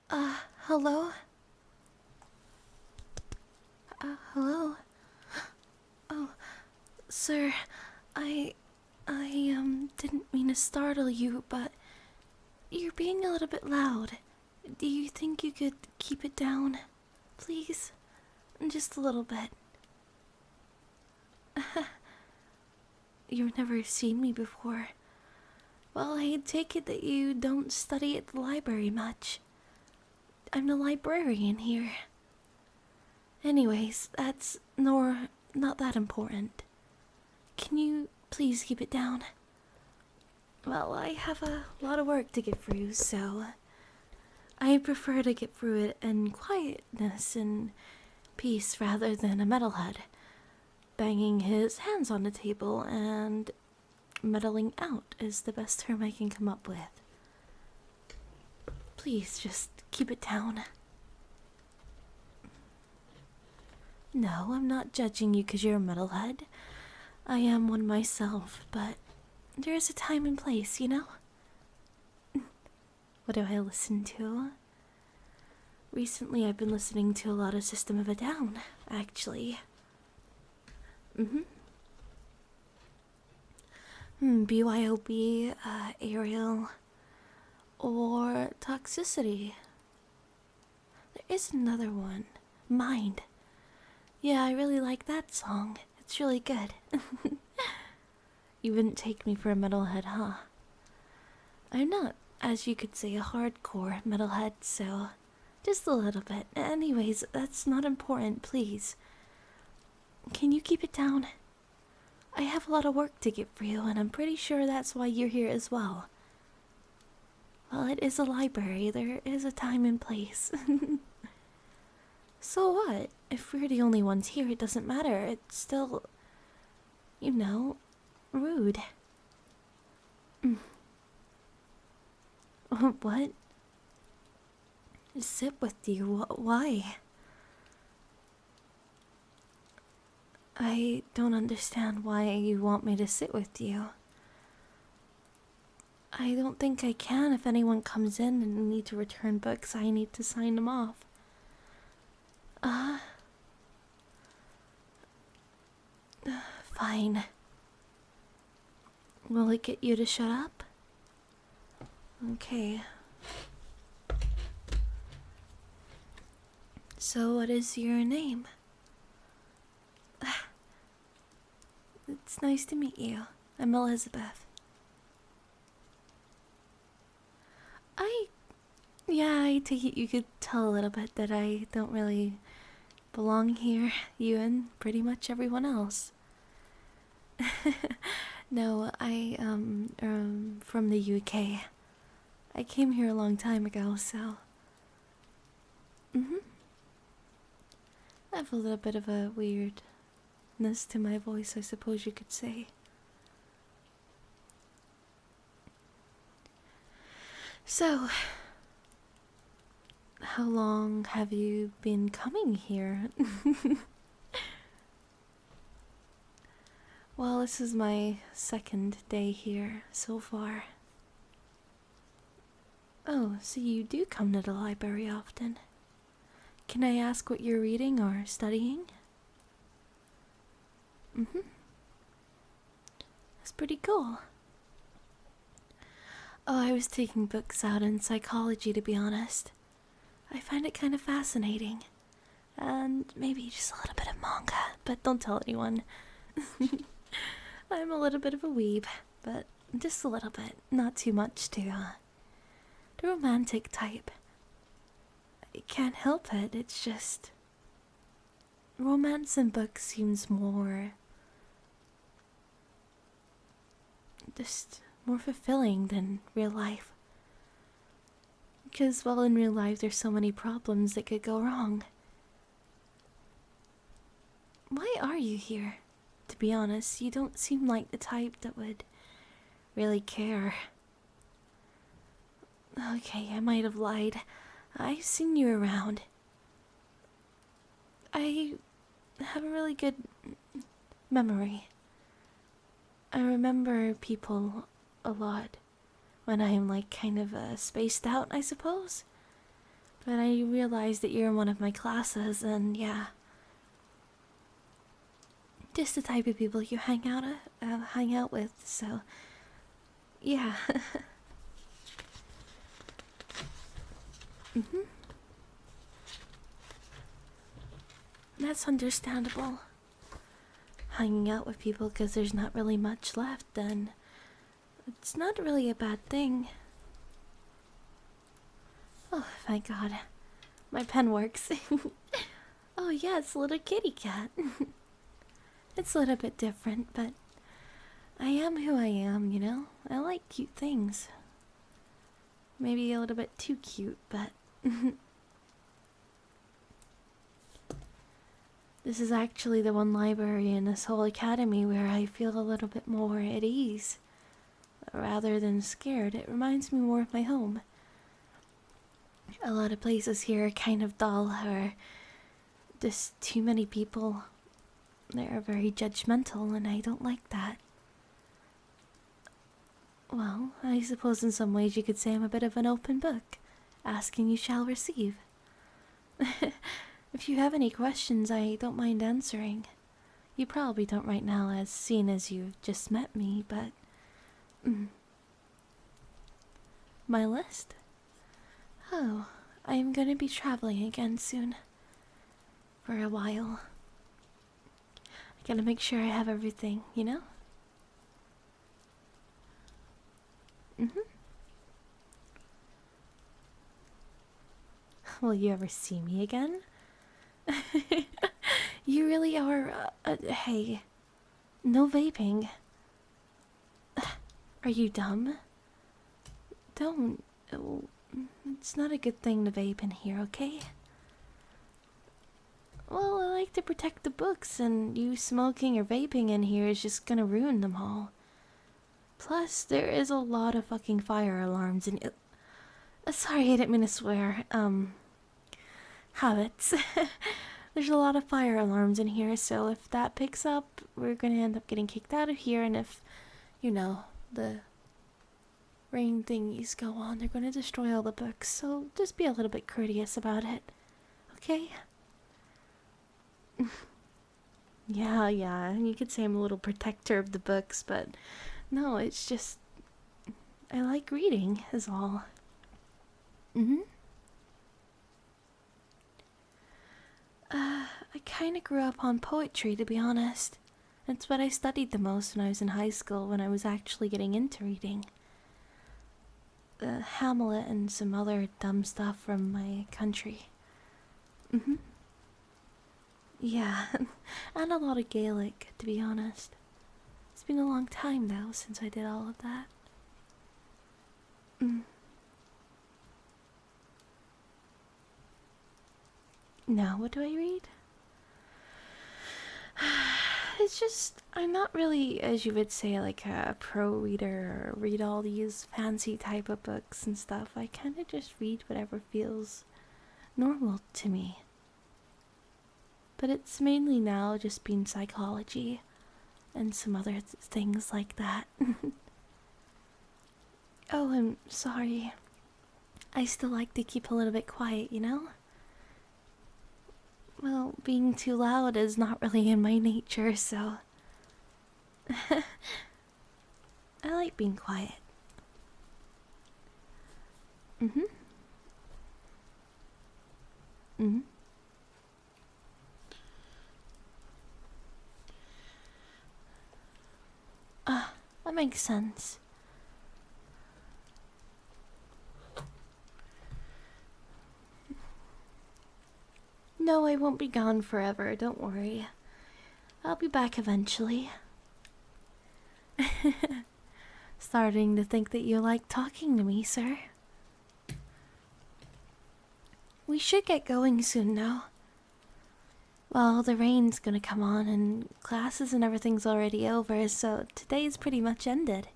Hello? Hello? Oh, sir, I, didn't mean to startle you, but you're being a little bit loud. Do you think you could keep it down? Please? Just a little bit. You've never seen me before. Well, I take it that you don't study at the library much. I'm the librarian here. Anyways, that's not that important. Can you please keep it down? Well, I have a lot of work to get through, so I prefer to get through it in quietness and peace rather than a metalhead banging his hands on the table, and meddling out is the best term I can come up with. Please just keep it down. No, I'm not judging you because you're a metalhead. I am one myself, but there is a time and place, you know? What do I listen to? Recently, I've been listening to a lot of System of a Down, actually. BYOB, Aerial, or Toxicity. There is another one. Mind. Yeah, I really like that song. It's really good. You wouldn't take me for a metalhead, huh? I'm not, as you could say, a hardcore metalhead, so just a little bit. Anyways, that's not important, please. Can you keep it down? I have a lot of work to get for you, and I'm pretty sure that's why you're here as well. Well, it is a library. There is a time and place. So what? If we're the only ones here, it doesn't matter. It's still, rude. What? Sit with you? Why? I don't understand why you want me to sit with you. I don't think I can. If anyone comes in and need to return books, I need to sign them off. Fine. Will it get you to shut up? Okay. So what is your name? It's nice to meet you. I'm Elizabeth. I take it you could tell a little bit that I don't really belong here, you and pretty much everyone else. No, I from the UK. I came here a long time ago, so. I have a little bit of a weirdness to my voice, I suppose you could say. So, how long have you been coming here? Well, this is my second day here so far. Oh, so you do come to the library often. Can I ask what you're reading or studying? That's pretty cool. Oh, I was taking books out in psychology, to be honest. I find it kind of fascinating. And maybe just a little bit of manga, but don't tell anyone. I'm a little bit of a weeb, but just a little bit. Not too much to, the romantic type. I can't help it, it's just... romance in books seems more... just more fulfilling than real life. Because, well, in real life there's so many problems that could go wrong. Why are you here? To be honest, you don't seem like the type that would really care. Okay, I might have lied. I've seen you around. I have a really good memory. I remember people a lot when I'm like kind of spaced out, I suppose. But I realized that you're in one of my classes, and yeah. Just the type of people you hang out with, so yeah. Mhm. That's understandable. Hanging out with people because there's not really much left, then it's not really a bad thing. Oh, thank God. My pen works. Oh, yeah, it's a little kitty cat. It's a little bit different, but I am who I am, you know? I like cute things. Maybe a little bit too cute, but this is actually the one library in this whole academy where I feel a little bit more at ease. Rather than scared, it reminds me more of my home. A lot of places here are kind of dull, or just too many people. They're very judgmental, and I don't like that. Well, I suppose in some ways you could say I'm a bit of an open book. Ask and you shall receive. If you have any questions, I don't mind answering. You probably don't right now, as seeing as you've just met me, but... My list? Oh, I am going to be traveling again soon. For a while. I gotta make sure I have everything, you know? Will you ever see me again? You really are, hey. No vaping. Are you dumb? Don't. Oh, it's not a good thing to vape in here, okay? Well, I like to protect the books, and you smoking or vaping in here is just gonna ruin them all. Plus, there is a lot of fucking fire alarms in it. Sorry, I didn't mean to swear. Habits. There's a lot of fire alarms in here, so if that picks up, we're gonna end up getting kicked out of here, and if, you know, the rain thingies go on, they're gonna destroy all the books, so just be a little bit courteous about it. Okay? Yeah, you could say I'm a little protector of the books, but no, it's just... I like reading, is all. I kinda grew up on poetry, to be honest. It's what I studied the most when I was in high school, when I was actually getting into reading. Hamlet and some other dumb stuff from my country. Yeah, and a lot of Gaelic, to be honest. It's been a long time, though, since I did all of that. Now, what do I read? It's just, I'm not really, as you would say, like a pro reader or read all these fancy type of books and stuff. I kind of just read whatever feels normal to me. But it's mainly now just been psychology and some other things like that. Oh, I'm sorry. I still like to keep a little bit quiet, you know? Well, being too loud is not really in my nature, so... I like being quiet. That makes sense. No, I won't be gone forever, don't worry. I'll be back eventually. Starting to think that you like talking to me, sir. We should get going soon now. Well, the rain's gonna come on and classes and everything's already over, so today's pretty much ended.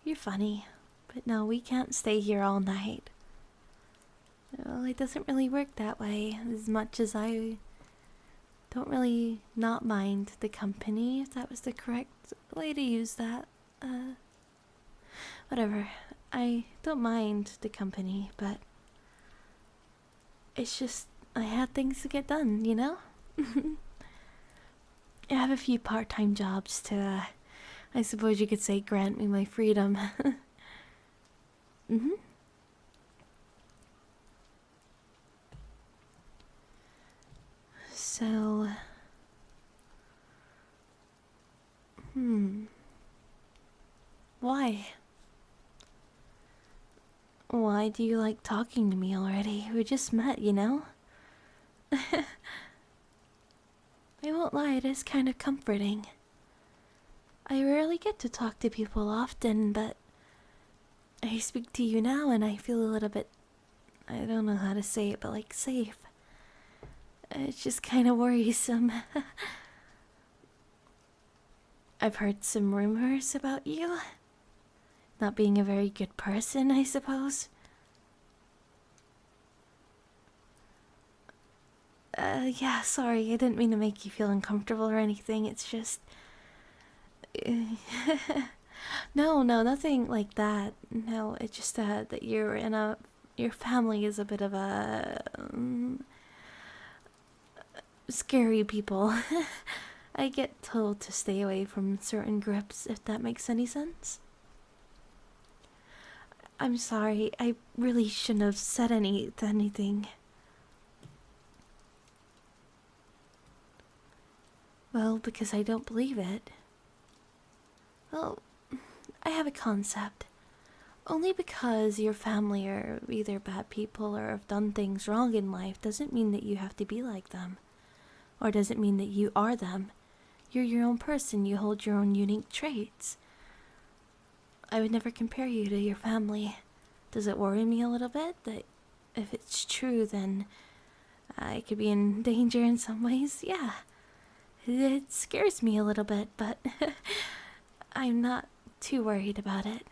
You're funny, but no, we can't stay here all night. Well, it doesn't really work that way, as much as I don't really not mind the company, if that was the correct way to use that. Whatever. I don't mind the company, but it's just I had things to get done, you know? I have a few part-time jobs to, I suppose you could say, grant me my freedom. Mm-hmm. So, why? Why do you like talking to me already? We just met, you know? I won't lie, it is kind of comforting. I rarely get to talk to people often, but I speak to you now and I feel a little bit, I don't know how to say it, but like safe. It's just kind of worrisome. I've heard some rumors about you. Not being a very good person, I suppose. Yeah, sorry, I didn't mean to make you feel uncomfortable or anything. It's just. No, nothing like that. No, it's just that you're in a. Your family is a bit of a. Scary people. I get told to stay away from certain groups, if that makes any sense. I'm sorry, I really shouldn't have said anything. Well, because I don't believe it. Well, I have a concept. Only because your family are either bad people or have done things wrong in life doesn't mean that you have to be like them. Or doesn't mean that you are them. You're your own person, you hold your own unique traits. I would never compare you to your family. Does it worry me a little bit that if it's true, then I could be in danger in some ways? Yeah. It scares me a little bit, but I'm not too worried about it.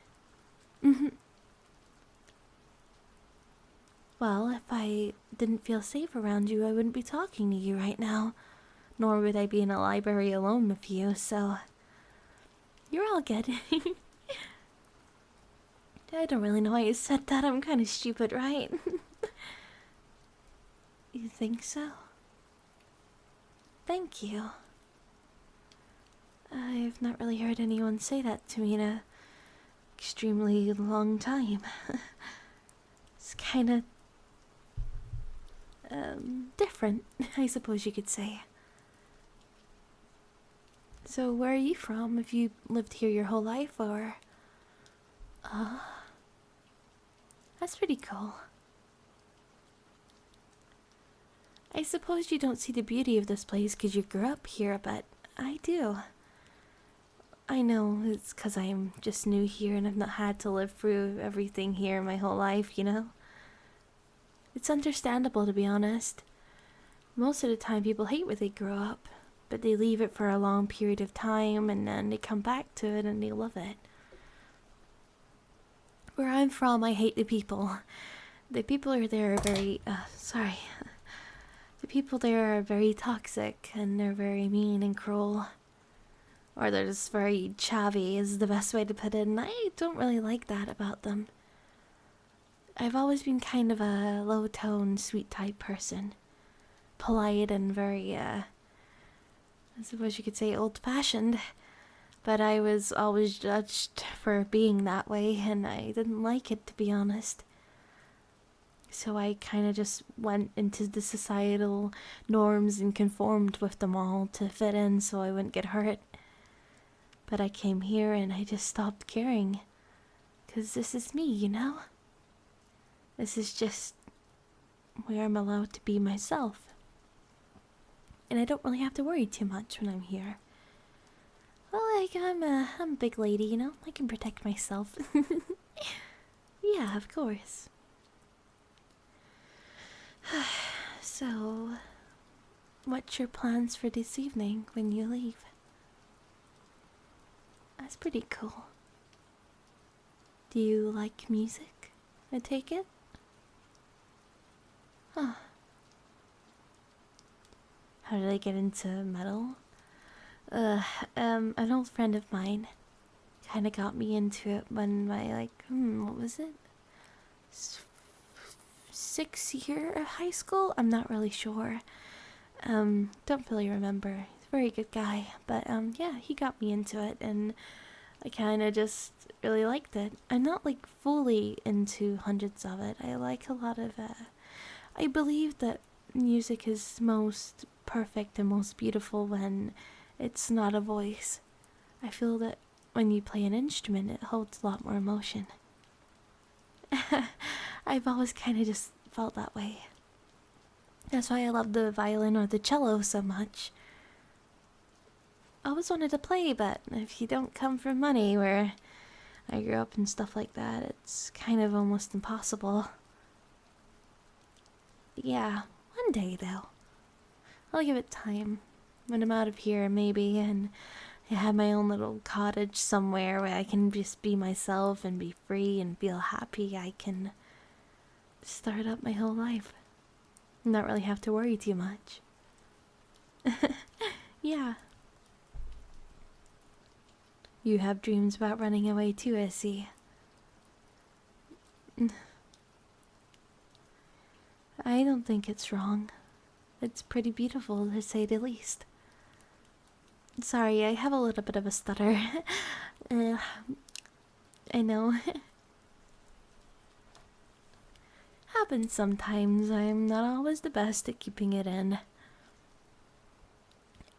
Well, if I didn't feel safe around you, I wouldn't be talking to you right now. Nor would I be in a library alone with you, so. You're all good. I don't really know why you said that. I'm kind of stupid, right? You think so? Thank you. I've not really heard anyone say that to me in a extremely long time. It's kind of different, I suppose you could say. So where are you from? Have you lived here your whole life, or? That's pretty cool. I suppose you don't see the beauty of this place because you grew up here, but I do. I know it's because I'm just new here and I've not had to live through everything here my whole life, you know? It's understandable, to be honest. Most of the time people hate where they grow up, but they leave it for a long period of time and then they come back to it and they love it. Where I'm from, I hate the people. The people there are very, sorry. The people there are very toxic and they're very mean and cruel. Or they're just very chavvy is the best way to put it, and I don't really like that about them. I've always been kind of a low-tone, sweet type person. Polite and very, I suppose you could say old-fashioned. But I was always judged for being that way, and I didn't like it, to be honest. So I kind of just went into the societal norms and conformed with them all to fit in so I wouldn't get hurt. But I came here and I just stopped caring. 'Cause this is me, you know? This is just where I'm allowed to be myself. And I don't really have to worry too much when I'm here. Well, like, I'm a big lady, you know? I can protect myself. Yeah, of course. So, what's your plans for this evening when you leave? That's pretty cool. Do you like music? I take it? Huh. How did I get into metal? An old friend of mine. kind of got me into it when my, like, what was it? 6th year of high school? I'm not really sure. Don't really remember. He's a very good guy. But, yeah, he got me into it, and I kind of just really liked it. I'm not, like, fully into hundreds of it. I like a lot of, I believe that music is most perfect and most beautiful when it's not a voice. I feel that when you play an instrument, it holds a lot more emotion. I've always kind of just felt that way. That's why I love the violin or the cello so much. I always wanted to play, but if you don't come from money where I grew up and stuff like that, it's kind of almost impossible. Yeah, one day though. I'll give it time. When I'm out of here, maybe, and I have my own little cottage somewhere where I can just be myself and be free and feel happy, I can start up my whole life. Not really have to worry too much. Yeah. You have dreams about running away too, I see. I don't think it's wrong. It's pretty beautiful, to say the least. Sorry, I have a little bit of a stutter. I know. Happens sometimes. I'm not always the best at keeping it in.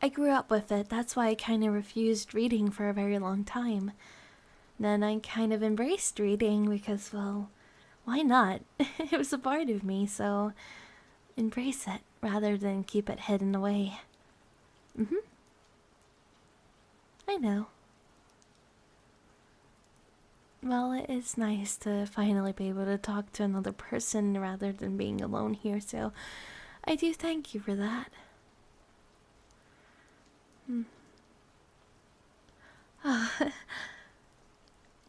I grew up with it. That's why I kind of refused reading for a very long time. Then I kind of embraced reading because, well, why not? It was a part of me, so embrace it rather than keep it hidden away. I know. Well, it is nice to finally be able to talk to another person rather than being alone here, so I do thank you for that.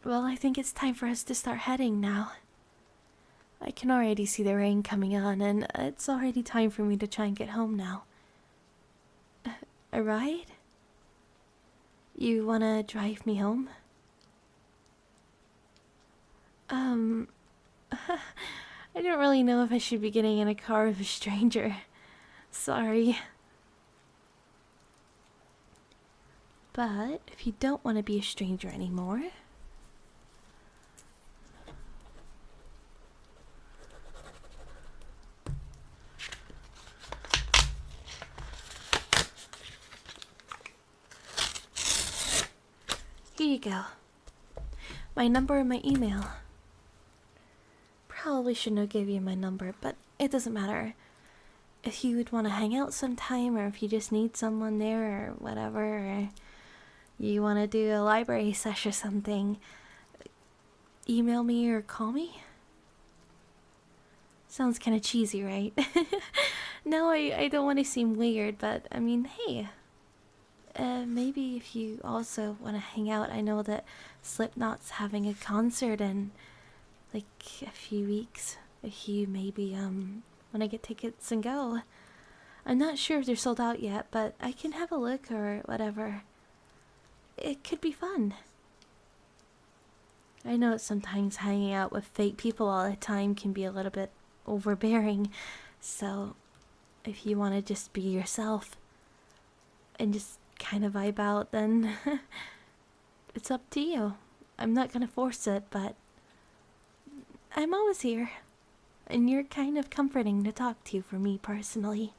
Well, I think it's time for us to start heading now. I can already see the rain coming on, and it's already time for me to try and get home now. A ride? You wanna drive me home? I don't really know if I should be getting in a car with a stranger. Sorry. But if you don't want to be a stranger anymore... Here you go. My number and my email. Probably shouldn't have gave you my number, but it doesn't matter. If you would want to hang out sometime, or if you just need someone there, or whatever, or you want to do a library sesh or something, email me or call me. Sounds kind of cheesy, right? No, I don't want to seem weird, but I mean, hey. Maybe if you also want to hang out, I know that Slipknot's having a concert in like a few weeks. If you maybe want to get tickets and go. I'm not sure if they're sold out yet, but I can have a look or whatever. It could be fun. I know sometimes hanging out with fake people all the time can be a little bit overbearing, so if you want to just be yourself and just kind of vibe out, then it's up to you. I'm not gonna force it, but I'm always here, and you're kind of comforting to talk to for me personally.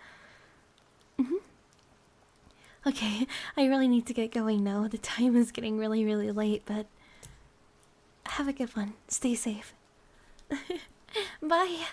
Okay, I really need to get going now. The time is getting really, really late, but have a good one. Stay safe. Bye.